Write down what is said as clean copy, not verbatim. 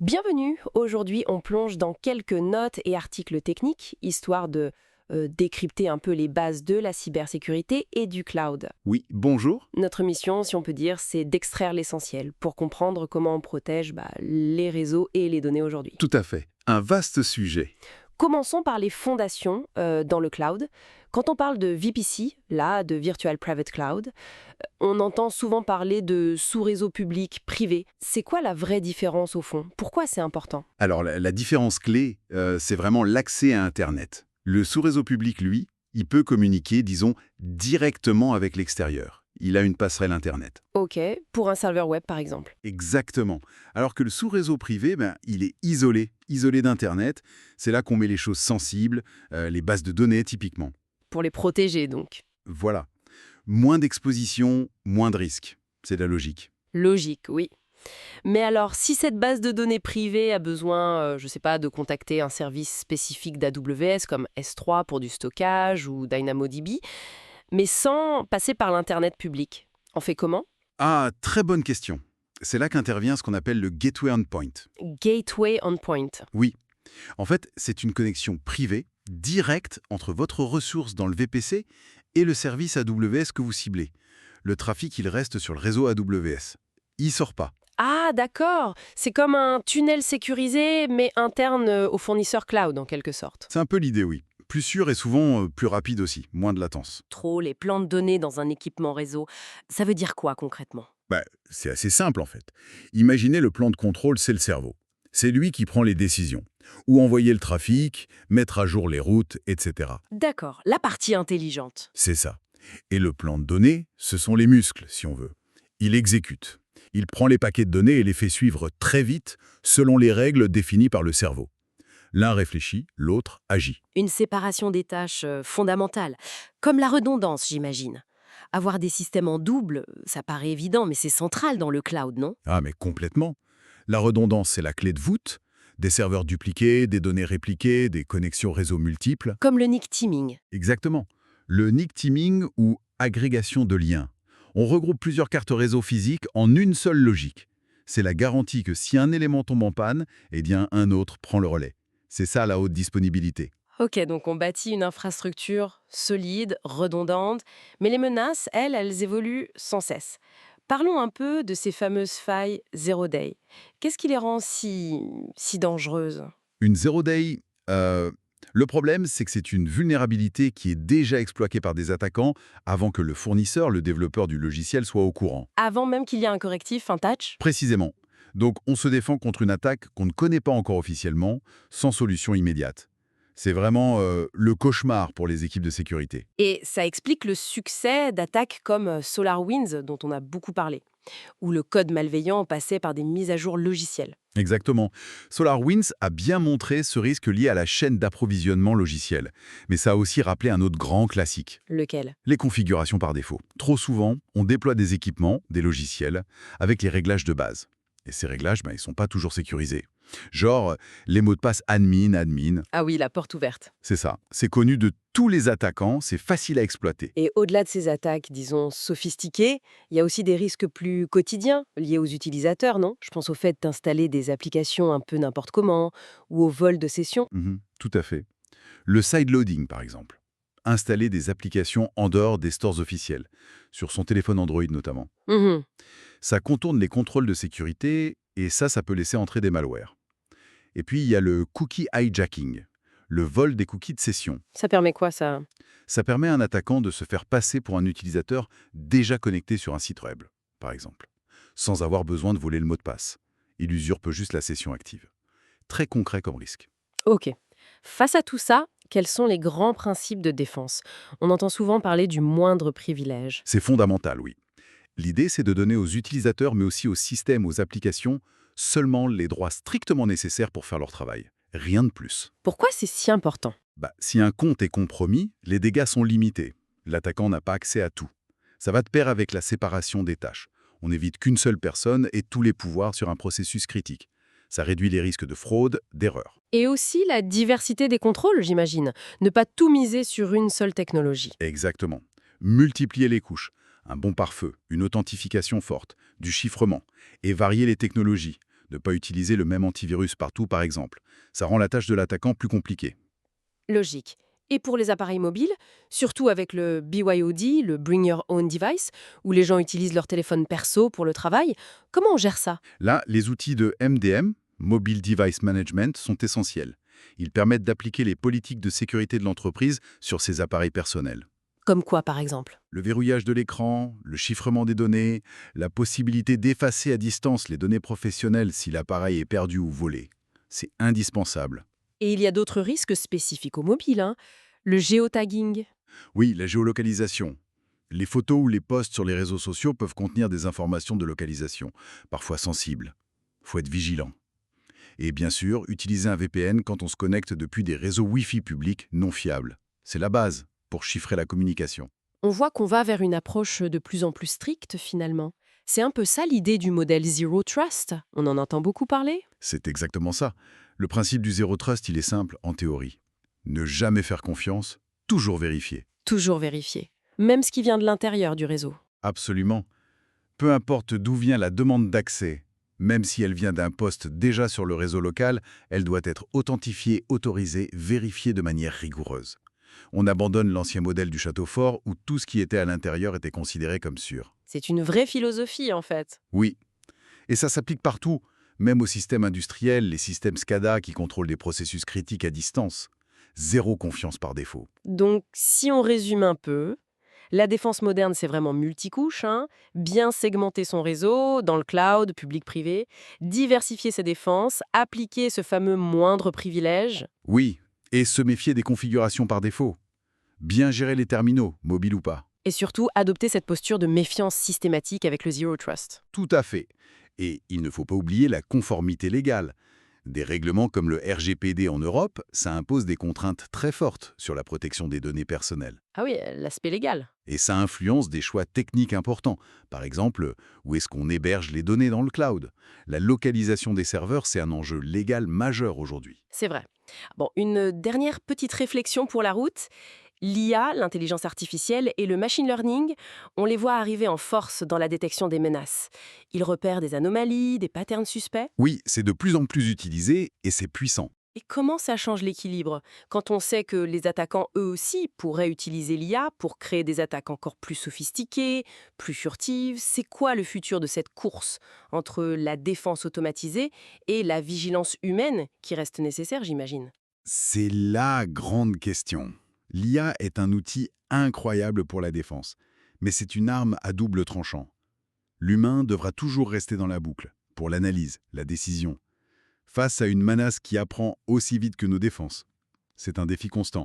Bienvenue, aujourd'hui on plonge dans quelques notes et articles techniques, histoire de décrypter un peu les bases de la cybersécurité et du cloud. Oui, bonjour. Notre mission, si on peut dire, c'est d'extraire l'essentiel pour comprendre comment on protège les réseaux et les données aujourd'hui. Tout à fait. Un vaste sujet. Commençons par les fondations dans le cloud. Quand on parle de VPC, là, de Virtual Private Cloud, on entend souvent parler de sous-réseau public privé. C'est quoi la vraie différence au fond? Pourquoi c'est important? Alors, la différence clé, c'est vraiment l'accès à Internet. Le sous-réseau public, lui, il peut communiquer, disons, directement avec l'extérieur. Il a une passerelle Internet. Ok, pour un serveur web par exemple. Exactement. Alors que le sous-réseau privé, il est isolé d'Internet. C'est là qu'on met les choses sensibles, les bases de données typiquement. Pour les protéger donc. Voilà. Moins d'exposition, moins de risques. C'est la logique. Logique, oui. Mais alors, si cette base de données privée a besoin, je ne sais pas, de contacter un service spécifique d'AWS comme S3 pour du stockage ou DynamoDB, mais sans passer par l'Internet public, on fait comment? Ah, très bonne question. C'est là qu'intervient ce qu'on appelle le Gateway Endpoint. Gateway Endpoint. Oui. En fait, c'est une connexion privée, directe entre votre ressource dans le VPC et le service AWS que vous ciblez. Le trafic, il reste sur le réseau AWS. Il sort pas. Ah, d'accord. C'est comme un tunnel sécurisé, mais interne au fournisseur cloud, en quelque sorte. C'est un peu l'idée, oui. Plus sûr et souvent plus rapide aussi, moins de latence. Trop les plans de données dans un équipement réseau, ça veut dire quoi concrètement? C'est assez simple en fait. Imaginez le plan de contrôle, c'est le cerveau. C'est lui qui prend les décisions. Où envoyer le trafic, mettre à jour les routes, etc. D'accord, la partie intelligente. C'est ça. Et le plan de données, ce sont les muscles, si on veut. Il exécute. Il prend les paquets de données et les fait suivre très vite, selon les règles définies par le cerveau. L'un réfléchit, l'autre agit. Une séparation des tâches fondamentale, comme la redondance, j'imagine. Avoir des systèmes en double, ça paraît évident, mais c'est central dans le cloud, non? Ah, mais complètement. La redondance, c'est la clé de voûte. Des serveurs dupliqués, des données répliquées, des connexions réseau multiples. Comme le nick teaming. Exactement. Le nick teaming ou agrégation de liens. On regroupe plusieurs cartes réseau physiques en une seule logique. C'est la garantie que si un élément tombe en panne, eh bien un autre prend le relais. C'est ça la haute disponibilité. Ok, donc on bâtit une infrastructure solide, redondante, mais les menaces, elles évoluent sans cesse. Parlons un peu de ces fameuses failles Zero Day. Qu'est-ce qui les rend si dangereuses? Une zero day, le problème, c'est que c'est une vulnérabilité qui est déjà exploitée par des attaquants avant que le fournisseur, le développeur du logiciel, soit au courant. Avant même qu'il y ait un correctif, un patch? Précisément. Donc on se défend contre une attaque qu'on ne connaît pas encore officiellement, sans solution immédiate. C'est vraiment le cauchemar pour les équipes de sécurité. Et ça explique le succès d'attaques comme SolarWinds, dont on a beaucoup parlé, où le code malveillant passait par des mises à jour logicielles. Exactement. SolarWinds a bien montré ce risque lié à la chaîne d'approvisionnement logiciel. Mais ça a aussi rappelé un autre grand classique, Lequel? les configurations par défaut. Trop souvent, on déploie des équipements, des logiciels, avec les réglages de base. Et ces réglages, ils ne sont pas toujours sécurisés. Genre, les mots de passe admin, Ah oui, la porte ouverte. c'est ça. C'est connu de tous les attaquants, c'est facile à exploiter. Et au-delà de ces attaques, disons, sophistiquées, il y a aussi des risques plus quotidiens liés aux utilisateurs, non? Je pense au fait d'installer des applications un peu n'importe comment, ou au vol de sessions. Tout à fait. Le sideloading, par exemple. Installer des applications en dehors des stores officiels, sur son téléphone Android notamment. Mhm. Ça contourne les contrôles de sécurité et ça peut laisser entrer des malwares. Et puis, il y a le cookie hijacking, le vol des cookies de session. Ça permet quoi, ça? Ça permet à un attaquant de se faire passer pour un utilisateur déjà connecté sur un site web, par exemple, sans avoir besoin de voler le mot de passe. Il usurpe juste la session active. Très concret comme risque. Ok. Face à tout ça, quels sont les grands principes de défense? On entend souvent parler du moindre privilège. C'est fondamental, oui. L'idée, c'est de donner aux utilisateurs, mais aussi aux systèmes, aux applications, seulement les droits strictement nécessaires pour faire leur travail. Rien de plus. Pourquoi c'est si important? Si un compte est compromis, les dégâts sont limités. L'attaquant n'a pas accès à tout. Ça va de pair avec la séparation des tâches. On n'évite qu'une seule personne et tous les pouvoirs sur un processus critique. Ça réduit les risques de fraude, d'erreur. Et aussi la diversité des contrôles, j'imagine. Ne pas tout miser sur une seule technologie. Exactement. Multiplier les couches. Un bon pare-feu, une authentification forte, du chiffrement. Et varier les technologies. Ne pas utiliser le même antivirus partout, par exemple. Ça rend la tâche de l'attaquant plus compliquée. Logique. Et pour les appareils mobiles, surtout avec le BYOD, le Bring Your Own Device, où les gens utilisent leur téléphone perso pour le travail, comment on gère ça? Là, les outils de MDM, Mobile Device Management, sont essentiels. Ils permettent d'appliquer les politiques de sécurité de l'entreprise sur ces appareils personnels. Comme quoi, par exemple? Le verrouillage de l'écran, le chiffrement des données, la possibilité d'effacer à distance les données professionnelles si l'appareil est perdu ou volé. C'est indispensable. Et il y a d'autres risques spécifiques au mobile, hein. Le géotagging. Oui, la géolocalisation. Les photos ou les posts sur les réseaux sociaux peuvent contenir des informations de localisation, parfois sensibles. Faut être vigilant. Et bien sûr, utiliser un VPN quand on se connecte depuis des réseaux Wi-Fi publics non fiables. C'est la base pour chiffrer la communication. On voit qu'on va vers une approche de plus en plus stricte, finalement. C'est un peu ça l'idée du modèle Zero Trust. On en entend beaucoup parler? C'est exactement ça. Le principe du Zero Trust, il est simple en théorie. Ne jamais faire confiance, toujours vérifier. Toujours vérifier. Même ce qui vient de l'intérieur du réseau. Absolument. Peu importe d'où vient la demande d'accès, même si elle vient d'un poste déjà sur le réseau local, elle doit être authentifiée, autorisée, vérifiée de manière rigoureuse. On abandonne l'ancien modèle du château fort où tout ce qui était à l'intérieur était considéré comme sûr. C'est une vraie philosophie, en fait. Oui. Et ça s'applique partout, même aux systèmes industriels, les systèmes SCADA qui contrôlent des processus critiques à distance. Zéro confiance par défaut. Donc, si on résume un peu, la défense moderne, c'est vraiment multicouche, hein. Bien segmenter son réseau, dans le cloud, public-privé, diversifier ses défenses, appliquer ce fameux moindre privilège. Oui, et se méfier des configurations par défaut. Bien gérer les terminaux, mobiles ou pas. Et surtout, adopter cette posture de méfiance systématique avec le Zero Trust. Tout à fait. Et il ne faut pas oublier la conformité légale. Des règlements comme le RGPD en Europe, ça impose des contraintes très fortes sur la protection des données personnelles. Ah oui, l'aspect légal. Et ça influence des choix techniques importants. Par exemple, où est-ce qu'on héberge les données dans le cloud? La localisation des serveurs, c'est un enjeu légal majeur aujourd'hui. C'est vrai. Bon, une dernière petite réflexion pour la route. L'IA, l'intelligence artificielle et le machine learning, on les voit arriver en force dans la détection des menaces. Ils repèrent des anomalies, des patterns suspects. Oui, c'est de plus en plus utilisé et c'est puissant. Et comment ça change l'équilibre quand on sait que les attaquants, eux aussi, pourraient utiliser l'IA pour créer des attaques encore plus sophistiquées, plus furtives? C'est quoi le futur de cette course entre la défense automatisée et la vigilance humaine qui reste nécessaire, j'imagine? C'est la grande question. L'IA est un outil incroyable pour la défense, mais c'est une arme à double tranchant. L'humain devra toujours rester dans la boucle, pour l'analyse, la décision, face à une menace qui apprend aussi vite que nos défenses. C'est un défi constant.